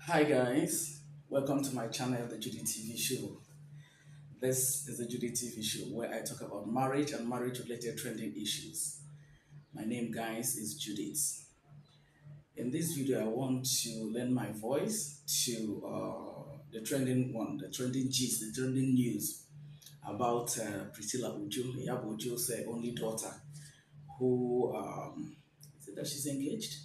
Hi guys, welcome to my channel, the Judy TV show. This is the Judy TV show where I talk about marriage and marriage related trending issues. My name, guys, is Judith. In this video, I want to lend my voice to the trending one, the trending gist, the trending news about Priscilla Ojo, Iyabo Ojo's only daughter, who is it that she's engaged?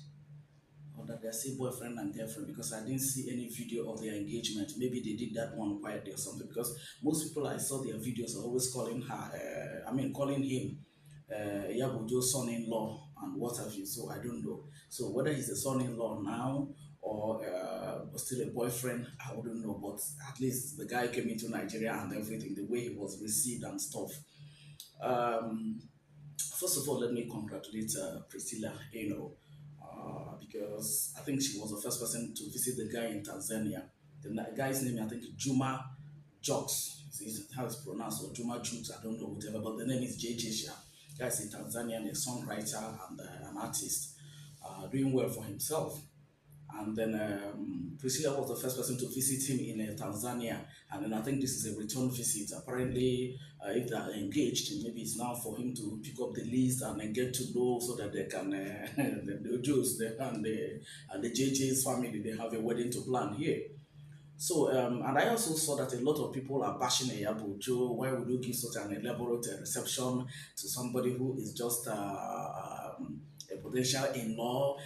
Or that they're still boyfriend and girlfriend, because I didn't see any video of their engagement. Maybe they did that one quietly or something, because most people I saw their videos are always calling her, calling him Yabojo's son-in-law and what have you. So I don't know. So whether he's a son-in-law now or still a boyfriend, I wouldn't know. But at least the guy came into Nigeria and everything, the way he was received and stuff. Um, First of all, let me congratulate Priscilla, because I think she was the first person to visit the guy in Tanzania. The guy's name, I think, Juma Jux. Is how it's pronounced, or Juma Jux, I don't know, whatever, but the name is JJ Shah. Guy's in Tanzania, a songwriter and an artist, doing well for himself. And then Priscilla was the first person to visit him in Tanzania. And then I think this is a return visit. Apparently, if they are engaged, maybe it's now for him to pick up the list and then get to know so that they can, the Jews and the JJ's family, they have a wedding to plan here. So, and I also saw that a lot of people are bashing Iyabo Ojo. Why would you give such an elaborate reception to somebody who is just a potential in-law?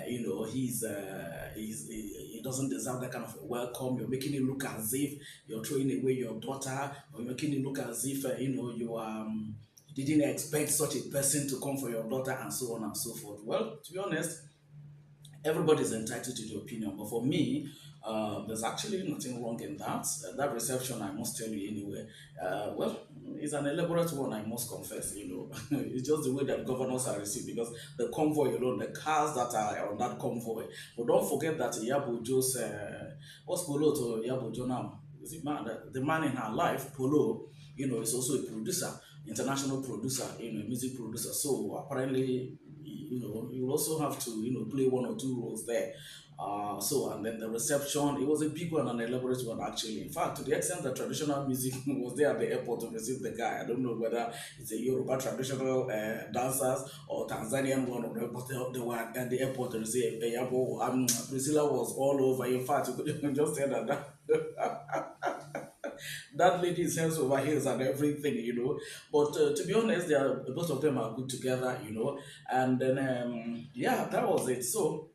He doesn't deserve that kind of a welcome. You're making it look as if you're throwing away your daughter, or you're making it look as if you didn't expect such a person to come for your daughter, and so on and so forth. Well, to be honest, everybody's entitled to the opinion, but for me, there's actually nothing wrong in that. That reception, I must tell you anyway, well, it's an elaborate one, I must confess. It's just the way that governors are received, because the convoy alone, the cars that are on that convoy. But don't forget that Iyabo Ojo's, what's Polo to Iyabo Ojo now? Is it man, the man in her life, Polo, is also a producer, international producer, a music producer. So apparently, you will also have to, play one or two roles there. And then the reception, it was a big one and elaborate one, actually. In fact, to the extent that traditional music was there at the airport to receive the guy. I don't know whether it's a Yoruba traditional dancers or Tanzanian one, but they were at the airport to receive Iyabo. Priscilla was all over. In fact, you could just say that that lady is hands over heels and everything. But to be honest, both of them are good together. And then yeah, that was it. So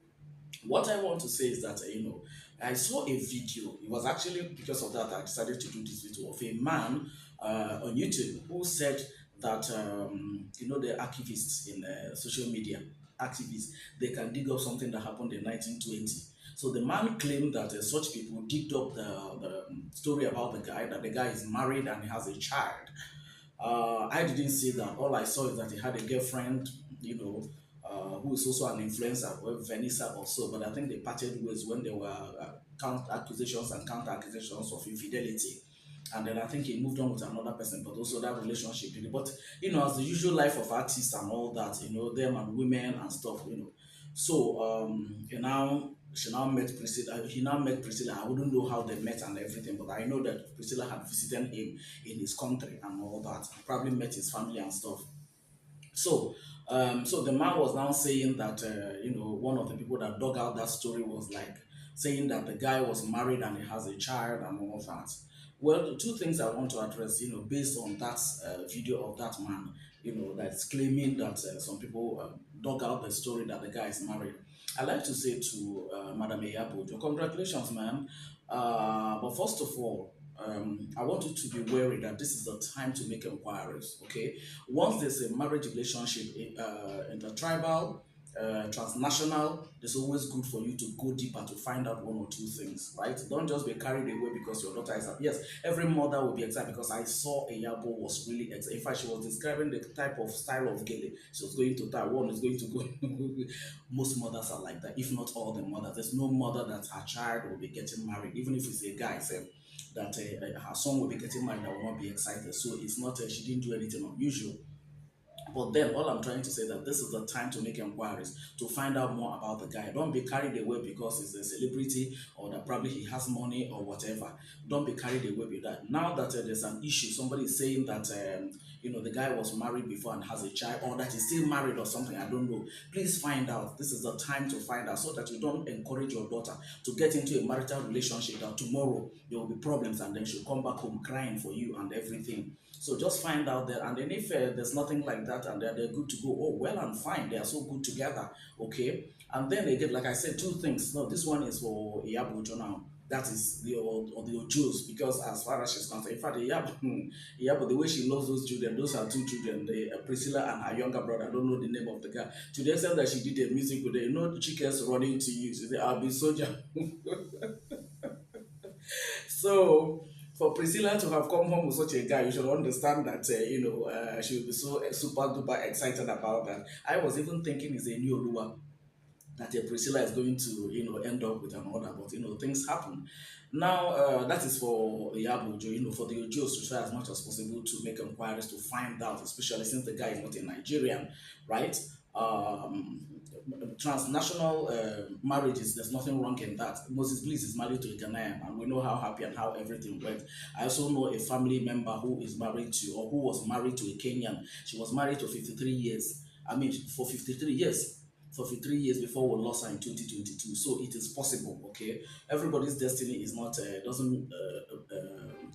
what I want to say is that I saw a video. It was actually because of that I decided to do this video of a man on YouTube who said that the archivists in social media, activists, they can dig up something that happened in 1920. So the man claimed that such people digged up the story about the guy, that the guy is married and he has a child. I didn't see that. All I saw is that he had a girlfriend, who is also an influencer, well, Vanessa or so. But I think they parted ways when there were counter accusations and counter accusations of infidelity. And then I think he moved on with another person, but also that relationship. But as the usual life of artists and all that, them and women and stuff. So she now met Priscilla. He now met Priscilla. I wouldn't know how they met and everything, but I know that Priscilla had visited him in his country and all that. Probably met his family and stuff. So the man was now saying that one of the people that dug out that story was like saying that the guy was married and he has a child and all that. Well, the two things I want to address, based on that video of that man, that's claiming that some people dug out the story that the guy is married. I like to say to Madam Iyabo Ojo, congratulations, man. But first of all, I want you to be wary that this is the time to make inquiries. Okay, once there's a marriage relationship, intertribal, transnational, it's always good for you to go deeper to find out one or two things, right? Don't just be carried away because your daughter is up. Yes, every mother will be excited, because I saw Iyabo was really excited. In fact, she was describing the type of style of gele she was going to tie. One is going to go. Most mothers are like that, if not all the mothers. There's no mother that her child will be getting married, even if it's a guy. Say, that her son will be getting married, that will not be excited. So it's not she didn't do anything unusual. But then all I'm trying to say that this is the time to make inquiries to find out more about the guy. Don't be carried away because he's a celebrity or that probably he has money or whatever. Don't be carried away with that. Now that there's an issue, somebody is saying that the guy was married before and has a child, or that he's still married or something. I don't know. Please find out. This is the time to find out so that you don't encourage your daughter to get into a marital relationship that tomorrow there will be problems and then she'll come back home crying for you and everything. So just find out there, and then if there's nothing like that, and they're good to go, oh well and fine, they are so good together, okay. And then again, like I said, two things. No, this one is for Iyabo Ojo now. That is or the Ojos, because as far as she's concerned, in fact, Iyabo, the way she loves those children, those are two children, the Priscilla and her younger brother. I don't know the name of the guy. To the extent that she did a music with them, the chickens running to you. She said, "I'll be soldier." So for Priscilla to have come home with such a guy, you should understand that she will be so super duper excited about that. I was even thinking it's a new Lua that Priscilla is going to end up with another, but things happen. Now that is for Iyabo Ojo, for the Ojos to try as much as possible to make inquiries to find out, especially since the guy is not a Nigerian, right? Um, Transnational marriages, there's nothing wrong in that. Moses Bliss is married to a Ghanaian, and we know how happy and how everything went. I also know a family member who is married to, or who was married to a Kenyan. She was married to 53 years. I mean, for 53 years. For 3 years before we lost her in 2022. So it is possible, okay? Everybody's destiny is not, doesn't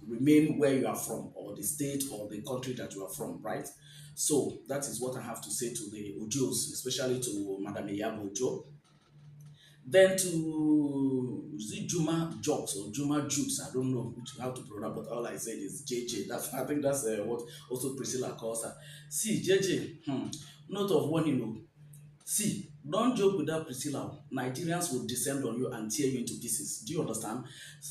remain where you are from, or the state or the country that you are from, right? So that is what I have to say to the Ojos, especially to Madam Iyabo Ojo. Then to Juma Jux or Juma Jux, I don't know how to pronounce, but all I said is JJ. I think that's what also Priscilla calls her. See, JJ, note of warning, see, don't joke with that, Priscilla. Nigerians will descend on you and tear you into pieces. Do you understand?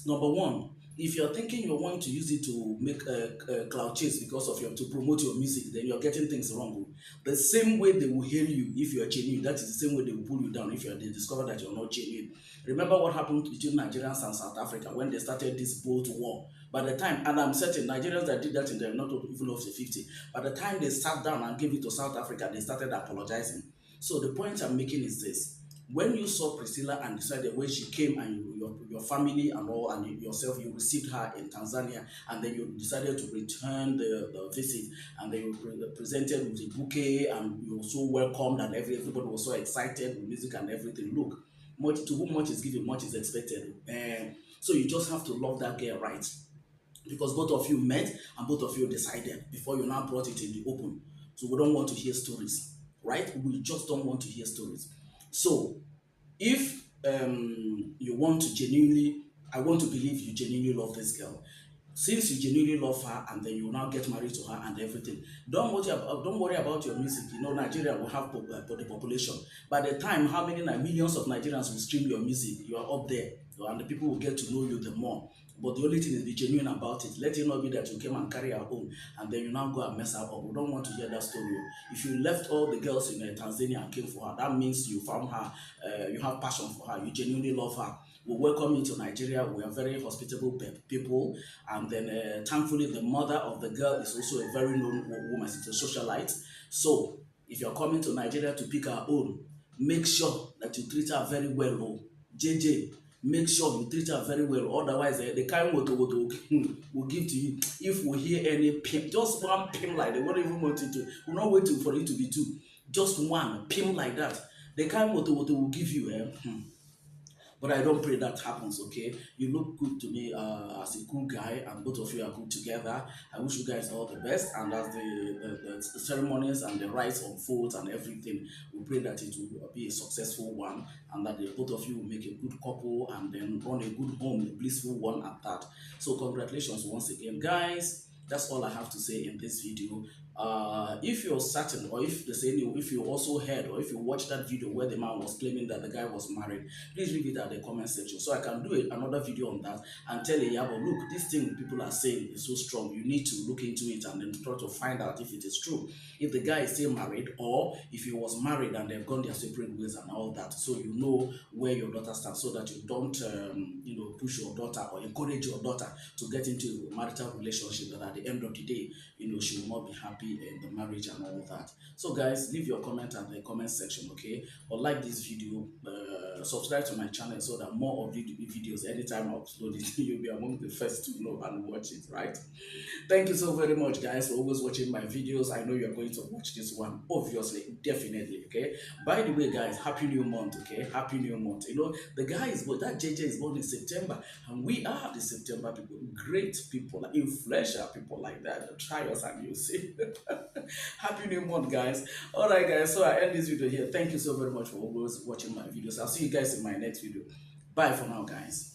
Number one, if you're thinking you're going to use it to make a cloud chase because of to promote your music, then you're getting things wrong. The same way they will hail you if you're genuine, that is the same way they will pull you down if they discover that you're not genuine. Remember what happened between Nigerians and South Africa when they started this boat war? By the time, and I'm certain Nigerians that did that in the not even of the 50, by the time they sat down and gave it to South Africa, they started apologizing. So the point I'm making is this: when you saw Priscilla and decided when she came and your family and all and yourself, you received her in Tanzania, and then you decided to return the visit, and then you presented with a bouquet, and you were so welcomed, and everybody was so excited with music and everything. Look, much to whom much is given, much is expected. And so you just have to love that girl, right? Because both of you met and both of you decided before you now brought it in the open. So we don't want to hear stories, right? We just don't want to hear stories. So if you want to genuinely, I want to believe you genuinely love this girl. Since you genuinely love her and then you now get married to her and everything, don't worry about your music. Nigeria will have the population. By the time how many millions of Nigerians will stream your music, you are up there, and the people will get to know you the more. But the only thing is be genuine about it. Let it not be that you came and carry her home and then you now go and mess her up. We don't want to hear that story. If you left all the girls in Tanzania and came for her, that means you found her, you have passion for her, you genuinely love her. We welcome you to Nigeria. We are very hospitable people. And then thankfully, the mother of the girl is also a very known woman. She's a socialite. So if you're coming to Nigeria to pick her own, make sure that you treat her very well. Oh, JJ, make sure you treat her very well. Otherwise, the kind of will give to you. If we hear any pim, just one pim like they won't even want it to. We're not waiting for it to be two. Just one pim like that. The kind of will give you. But I don't pray that happens, okay? You look good to me as a cool guy, and both of you are good together. I wish you guys all the best. And as the ceremonies and the rites unfold and everything, we pray that it will be a successful one, and that the both of you will make a good couple and then run a good home, a blissful one at that. So congratulations once again, guys. That's all I have to say in this video. If you're certain, or if you also heard, or if you watched that video where the man was claiming that the guy was married, please leave it at the comment section so I can do another video on that and tell Iyabo, look, this thing people are saying is so strong. You need to look into it and then try to find out if it is true. If the guy is still married, or if he was married and they've gone their separate ways and all that, so you know where your daughter stands, so that you don't, push your daughter or encourage your daughter to get into a marital relationship that at the end of the day, she will not be happy happy in the marriage and all that. So guys, leave your comment at the comment section, okay? Or like this video, subscribe to my channel so that more of the videos, anytime I upload it, you'll be among the first to know and watch it, right? Thank you so very much, guys, for always watching my videos. I know you're going to watch this one, obviously, definitely, okay? By the way, guys, happy new month, okay? Happy new month. You know, the guy is born, that JJ is born in September, and we are the September people, great people, like influential people like that. Try us and you'll see. Happy new month, guys. All right, guys, so I end this video here. Thank you so very much for always watching my videos. I'll see you guys in my next video. Bye for now, guys.